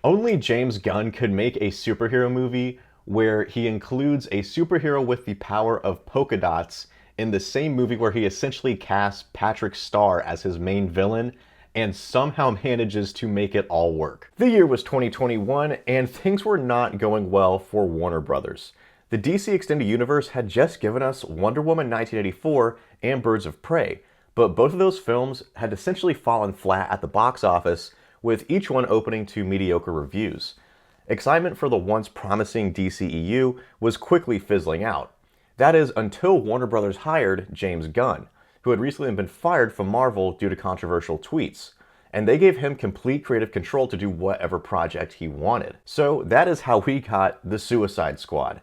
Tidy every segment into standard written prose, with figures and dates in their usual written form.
Only James Gunn could make a superhero movie where he includes a superhero with the power of polka dots in the same movie where he essentially casts Patrick Star as his main villain and somehow manages to make it all work. The year was 2021 and things were not going well for Warner Brothers. The DC Extended Universe had just given us Wonder Woman 1984 and Birds of Prey, but both of those films had essentially fallen flat at the box office, with each one opening to mediocre reviews. Excitement for the once promising DCEU was quickly fizzling out. That is, until Warner Brothers hired James Gunn, who had recently been fired from Marvel due to controversial tweets, and they gave him complete creative control to do whatever project he wanted. So that is how we got The Suicide Squad.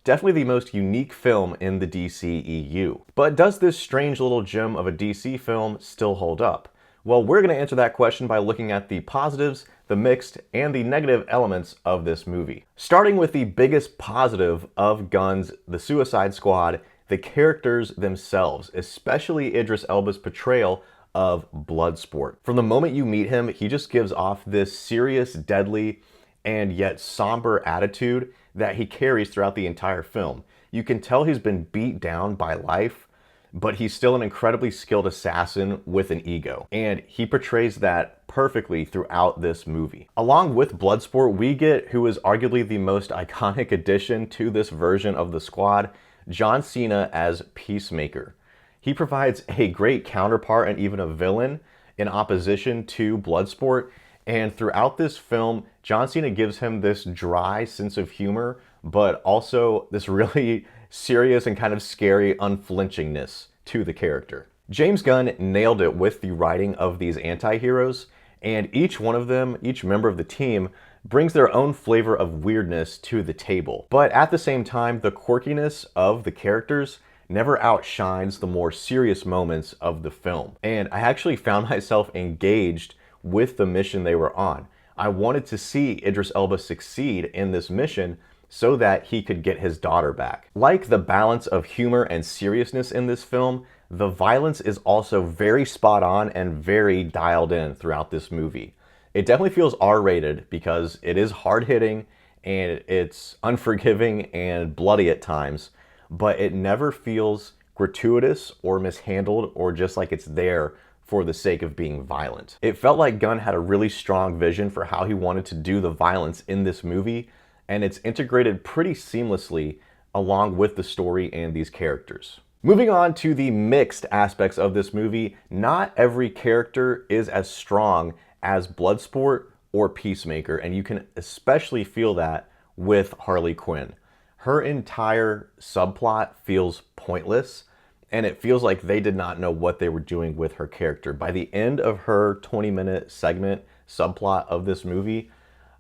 Definitely the most unique film in the DCEU. But does this strange little gem of a DC film still hold up? Well, we're going to answer that question by looking at the positives, the mixed, and the negative elements of this movie. Starting with the biggest positive of Gunn's The Suicide Squad, the characters themselves, especially Idris Elba's portrayal of Bloodsport. From the moment you meet him, he just gives off this serious, deadly, and yet somber attitude that he carries throughout the entire film. You can tell he's been beat down by life, but he's still an incredibly skilled assassin with an ego. And he portrays that perfectly throughout this movie. Along with Bloodsport, we get who is arguably the most iconic addition to this version of the squad, John Cena as Peacemaker. He provides a great counterpart and even a villain in opposition to Bloodsport. And throughout this film, John Cena gives him this dry sense of humor, but also this really serious and kind of scary unflinchingness to the character. James Gunn nailed it with the writing of these anti-heroes, and each one of them, each member of the team, brings their own flavor of weirdness to the table. But at the same time, the quirkiness of the characters never outshines the more serious moments of the film. And I actually found myself engaged with the mission they were on. I wanted to see Idris Elba succeed in this mission so that he could get his daughter back. Like the balance of humor and seriousness in this film, the violence is also very spot on and very dialed in throughout this movie. It definitely feels R-rated because it is hard-hitting and it's unforgiving and bloody at times, but it never feels gratuitous or mishandled or just like it's there for the sake of being violent. It felt like Gunn had a really strong vision for how he wanted to do the violence in this movie, and it's integrated pretty seamlessly along with the story and these characters. Moving on to the mixed aspects of this movie, not every character is as strong as Bloodsport or Peacemaker, and you can especially feel that with Harley Quinn. Her entire subplot feels pointless, and it feels like they did not know what they were doing with her character. By the end of her 20-minute segment subplot of this movie,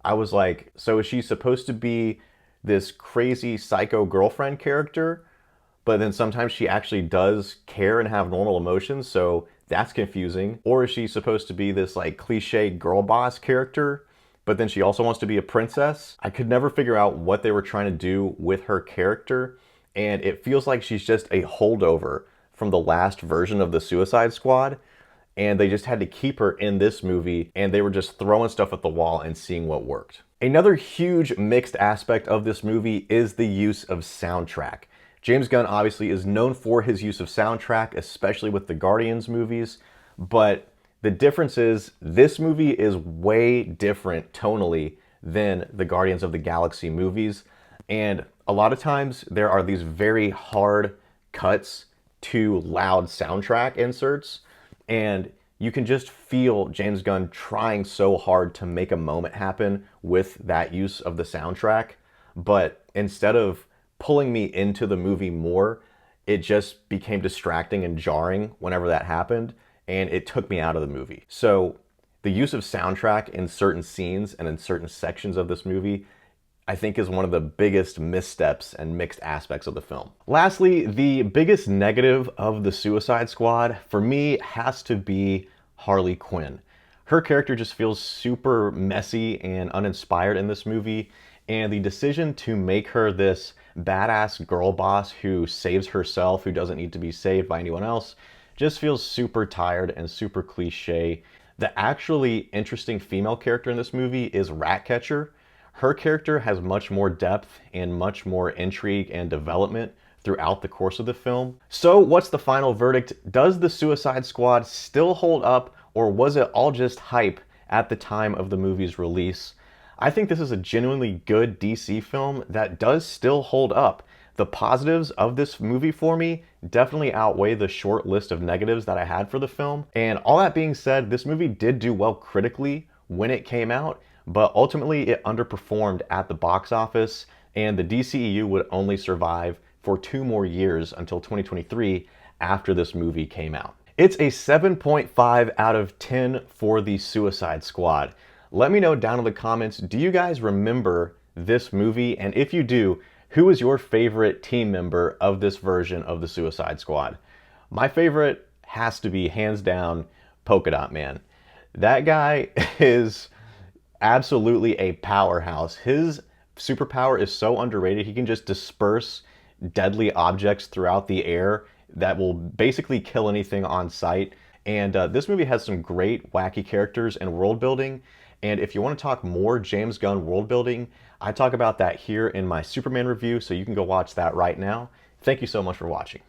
I was like, so is she supposed to be this crazy psycho girlfriend character, but then sometimes she actually does care and have normal emotions, so that's confusing? Or is she supposed to be this like cliche girl boss character, but then she also wants to be a princess? I could never figure out what they were trying to do with her character, and it feels like she's just a holdover from the last version of the Suicide Squad, and they just had to keep her in this movie, and they were just throwing stuff at the wall and seeing what worked. Another huge mixed aspect of this movie is the use of soundtrack. James Gunn obviously is known for his use of soundtrack, especially with the Guardians movies, but the difference is this movie is way different tonally than the Guardians of the Galaxy movies, and a lot of times there are these very hard cuts to loud soundtrack inserts, and you can just feel James Gunn trying so hard to make a moment happen with that use of the soundtrack, but instead of pulling me into the movie more, it just became distracting and jarring whenever that happened, and it took me out of the movie. So the use of soundtrack in certain scenes and in certain sections of this movie, I think, is one of the biggest missteps and mixed aspects of the film. Lastly, the biggest negative of the Suicide Squad for me has to be Harley Quinn. Her character just feels super messy and uninspired in this movie, and the decision to make her this badass girl boss who saves herself, who doesn't need to be saved by anyone else, just feels super tired and super cliche. The actually interesting female character in this movie is Ratcatcher. Her character has much more depth and much more intrigue and development throughout the course of the film. So what's the final verdict? Does the Suicide Squad still hold up, or was it all just hype at the time of the movie's release? I think this is a genuinely good DC film that does still hold up. The positives of this movie for me definitely outweigh the short list of negatives that I had for the film. And all that being said, this movie did do well critically when it came out, but ultimately it underperformed at the box office, and the DCEU would only survive for 2 more years until 2023 after this movie came out. It's a 7.5 out of 10 for the Suicide Squad. Let me know down in the comments, do you guys remember this movie? And if you do, who is your favorite team member of this version of the Suicide Squad? My favorite has to be, hands down, Polka Dot Man. That guy is absolutely a powerhouse. His superpower is so underrated. He can just disperse deadly objects throughout the air that will basically kill anything on sight. And this movie has some great wacky characters and world building. And if you want to talk more James Gunn world building, I talk about that here in my Superman review, so you can go watch that right now. Thank you so much for watching.